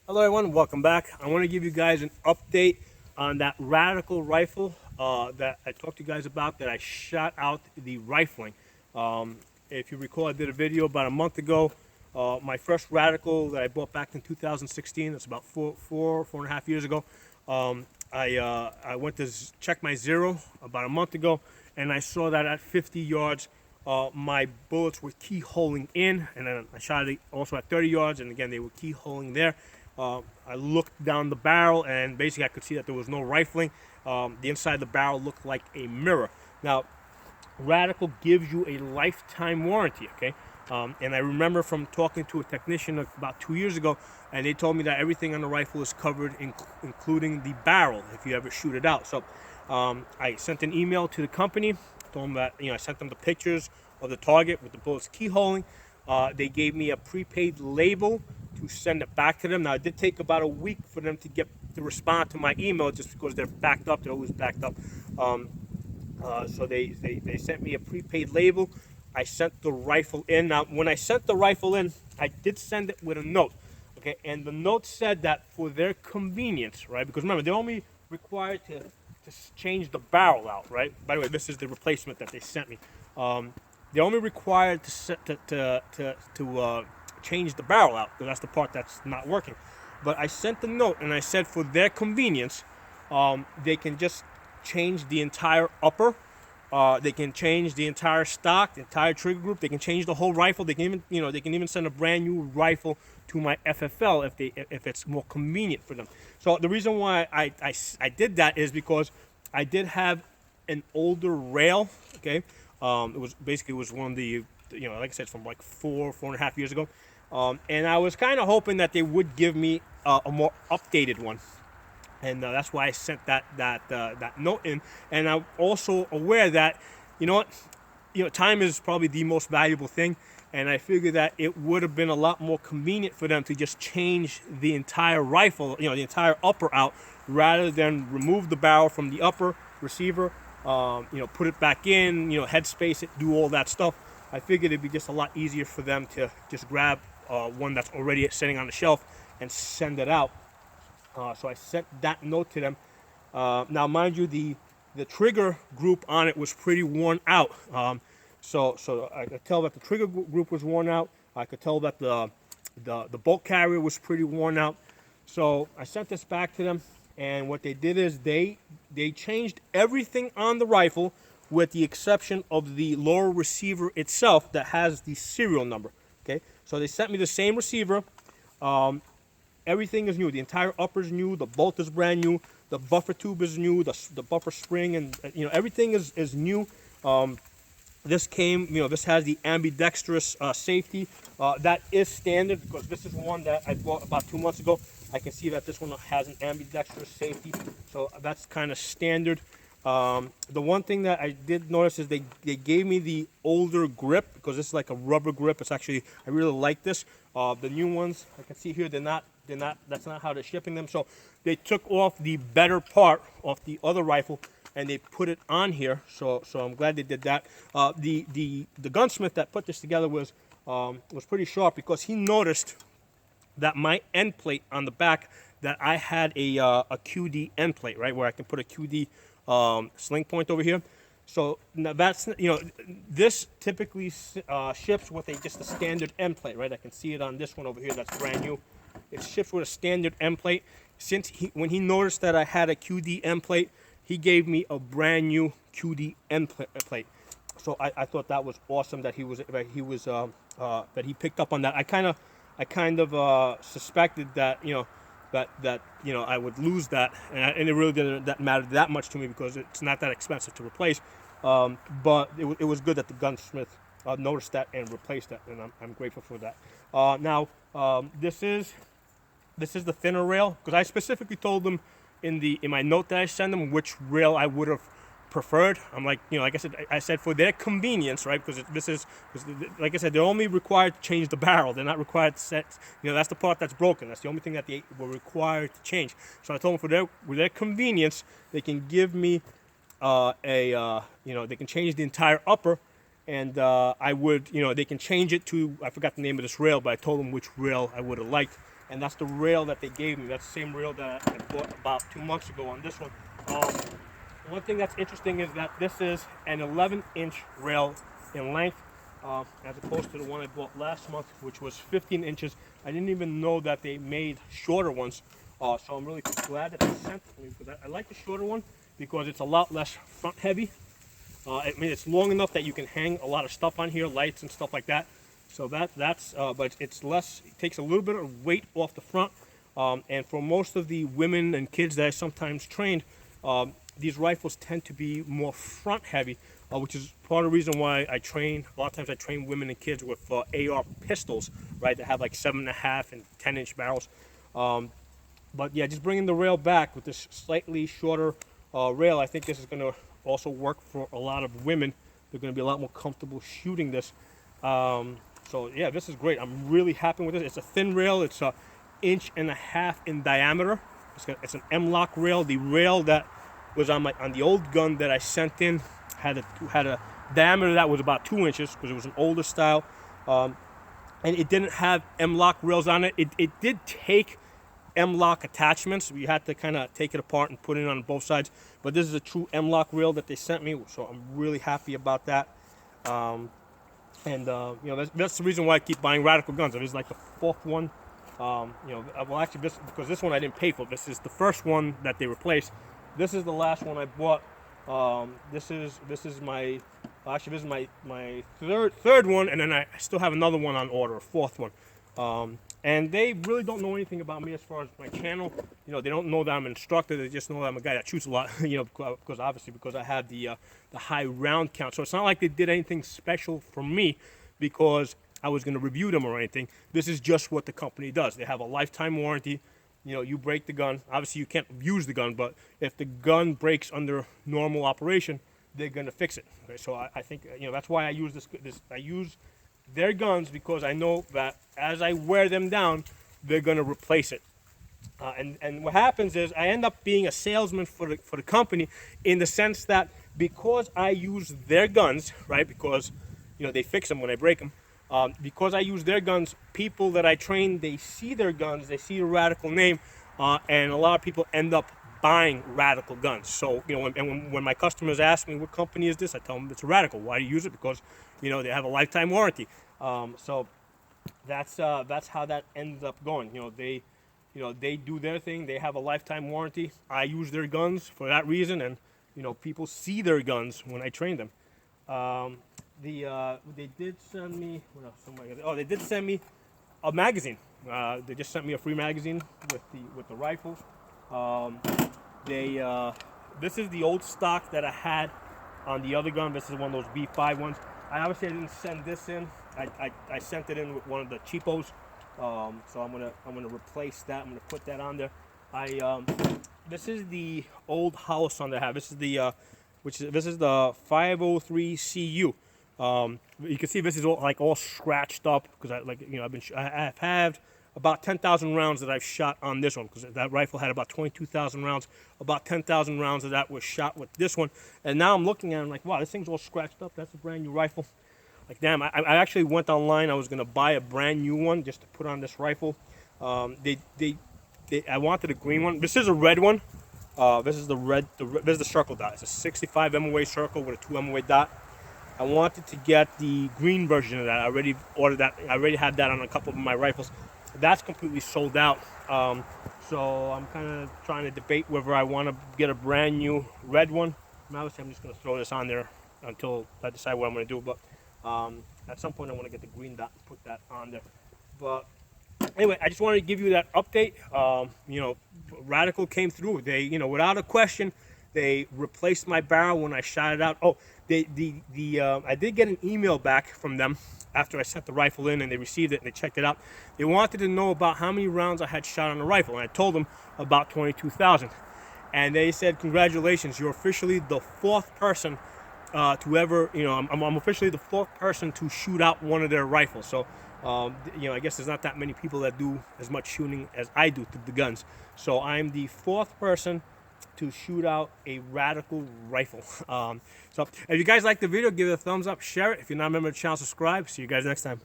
Hello everyone, welcome back. I want to give you guys an update on that radical rifle that I talked to you guys about that I shot out the rifling. Um, if you recall, I did a video about a month ago. My first radical that I bought back in 2016, that's about four and a half years ago. I went to check my zero about a month ago, and I saw that at 50 yards, my bullets were keyholing in, and then I shot it also at 30 yards, and again, they were keyholing there. I looked down the barrel, and basically I could see that there was no rifling. The inside of the barrel looked like a mirror. Now, Radical gives you a lifetime warranty, okay? And I remember from talking to a technician about 2 years ago, and they told me that everything on the rifle is covered, including the barrel, if you ever shoot it out. So I sent an email to the company, told them that, I sent them the pictures of the target with the bullets keyholing. They gave me a prepaid label to send it back to them. Now, it did take about a week for them to respond to my email, just because they're backed up. They're always backed up. So they sent me a prepaid label. I sent the rifle in. Now, when I sent the rifle in, I did send it with a note, okay? And the note said that for their convenience, right? Because remember, they're only required to change the barrel out, right? By the way, this is the replacement that they sent me. They're only required to change the barrel out, because that's the part that's not working. But I sent the note, and I said for their convenience, they can just change the entire upper. They can change the entire stock, the entire trigger group. They can change the whole rifle. They can even, they can even send a brand new rifle to my FFL if it's more convenient for them. So the reason why I did that is because I did have an older rail. Okay, it was one of the, like I said, from like four and a half years ago, and I was kind of hoping that they would give me a more updated one. And that's why I sent that note in. And I'm also aware that, time is probably the most valuable thing. And I figured that it would have been a lot more convenient for them to just change the entire rifle, the entire upper out, rather than remove the barrel from the upper receiver, put it back in, headspace it, do all that stuff. I figured it'd be just a lot easier for them to just grab one that's already sitting on the shelf and send it out. So I sent that note to them. Now, mind you, the trigger group on it was pretty worn out. So I could tell that the trigger group was worn out. I could tell that the bolt carrier was pretty worn out. So I sent this back to them, and what they did is they changed everything on the rifle, with the exception of the lower receiver itself that has the serial number. Okay, so they sent me the same receiver. Everything is new. The entire upper is new. The bolt is brand new. The buffer tube is new. The buffer spring, and everything is new. This has the ambidextrous safety. That is standard, because this is one that I bought about 2 months ago. I can see that this one has an ambidextrous safety, so that's kind of standard. The one thing that I did notice is they gave me the older grip, because this is like a rubber grip. It's actually, I really like this. The new ones, I can see here, that's not how they're shipping them. So they took off the better part off the other rifle, and they put it on here. So I'm glad they did that. The gunsmith that put this together was pretty sharp, because he noticed that my end plate on the back, that I had a QD end plate, right, where I can put a QD sling point over here. So now that's, this typically ships with just a standard end plate, right? I can see it on this one over here that's brand new. It ships with a standard end plate. When he noticed that I had a QD end plate, he gave me a brand new QD end plate. So I thought that was awesome that he picked up on that. I kind of suspected that I would lose that, and it really didn't matter that much to me, because it's not that expensive to replace. But it was good that the gunsmith noticed that and replaced that, and I'm grateful for that. Now, this is the thinner rail, because I specifically told them in my note that I sent them which rail I would have preferred. I'm like, like I said, for their convenience, right? Because like I said, they're only required to change the barrel. They're not required to set, that's the part that's broken. That's the only thing that they were required to change. So I told them for their convenience, they can give me they can change the entire upper, and I would, they can change it to, I forgot the name of this rail, but I told them which rail I would have liked, and that's the rail that they gave me. That's the same rail that I bought about 2 months ago on this one. One thing that's interesting is that this is an 11-inch rail in length, as opposed to the one I bought last month, which was 15 inches. I didn't even know that they made shorter ones, so I'm really glad that they sent me, because I like the shorter one because it's a lot less front heavy. I mean, it's long enough that you can hang a lot of stuff on here, lights and stuff like that. So that's but it's less, it takes a little bit of weight off the front. And for most of the women and kids that I sometimes trained, these rifles tend to be more front heavy, which is part of the reason why I train, a lot of times I train women and kids with AR pistols, right, that have like 7.5 and 10-inch barrels. But yeah, just bringing the rail back with this slightly shorter rail, I think this is going to also work for a lot of women. They're going to be a lot more comfortable shooting this. So yeah, this is great. I'm really happy with this. It's a thin rail. It's 1.5 inches in diameter. It's an M-lock rail. The rail that was on the old gun that I sent in had a diameter that was about 2 inches, because it was an older style, and it didn't have M-lock rails on it. It did take M-lock attachments. We had to kind of take it apart and put it on both sides, but this is a true M-lock rail that they sent me, so I'm really happy about that. That's the reason why I keep buying Radical guns. It is like the fourth one. Well, actually, because this one I didn't pay for. This is the first one that they replaced. This is the last one I bought. This is my third one, and then I still have another one on order, a fourth one. And they really don't know anything about me as far as my channel. They don't know that I'm an instructor. They just know that I'm a guy that shoots a lot. Because I have the high round count. So it's not like they did anything special for me because I was going to review them or anything. This is just what the company does. They have a lifetime warranty. You break the gun. Obviously, you can't use the gun, but if the gun breaks under normal operation, they're going to fix it. Okay? So I think that's why I use this. I use their guns because I know that as I wear them down, they're going to replace it. And what happens is I end up being a salesman for the company, in the sense that because I use their guns, right? Because they fix them when I break them. Because I use their guns, people that I train, they see their guns, they see the Radical name, and a lot of people end up buying Radical guns. So, when my customers ask me, what company is this? I tell them it's a Radical. Why do you use it? Because, they have a lifetime warranty. So that's how that ends up going. They do their thing. They have a lifetime warranty. I use their guns for that reason, and, people see their guns when I train them. They did send me, they did send me a magazine. They just sent me a free magazine with the rifle. This is the old stock that I had on the other gun. This is one of those B5 ones. I didn't send this in. I sent it in with one of the cheapos. So I'm gonna replace that. I'm gonna put that on there. This is the old house on the have. This is the this is the 503 CU. You can see this is all scratched up because I've had about 10,000 rounds that I've shot on this one, because that rifle had about 22,000 rounds. About 10,000 rounds of that was shot with this one, and now I'm looking at it, I'm like, wow, this thing's all scratched up. That's a brand new rifle. Like, damn, I actually went online. I was gonna buy a brand new one just to put on this rifle. I wanted a green one. This is a red one. This is the red. This is the circle dot. It's a 65 MOA circle with a 2 MOA dot. I wanted to get the green version of that. I already ordered that. I already had that on a couple of my rifles. That's completely sold out. So I'm kind of trying to debate whether I want to get a brand new red one. Obviously, I'm just going to throw this on there until I decide what I'm going to do. But at some point, I want to get the green dot and put that on there. But anyway, I just wanted to give you that update. Radical came through. They, without a question, they replaced my barrel when I shot it out. Oh, I did get an email back from them after I sent the rifle in, and they received it and they checked it out. They wanted to know about how many rounds I had shot on the rifle, and I told them about 22,000. And they said, congratulations, you're officially the fourth person to ever, I'm officially the fourth person to shoot out one of their rifles. So, I guess there's not that many people that do as much shooting as I do to the guns. So I'm the fourth person to shoot out a radical rifle. So if you guys like the video, give it a thumbs up, share it. If you're not a member of the channel, subscribe. See you guys next time.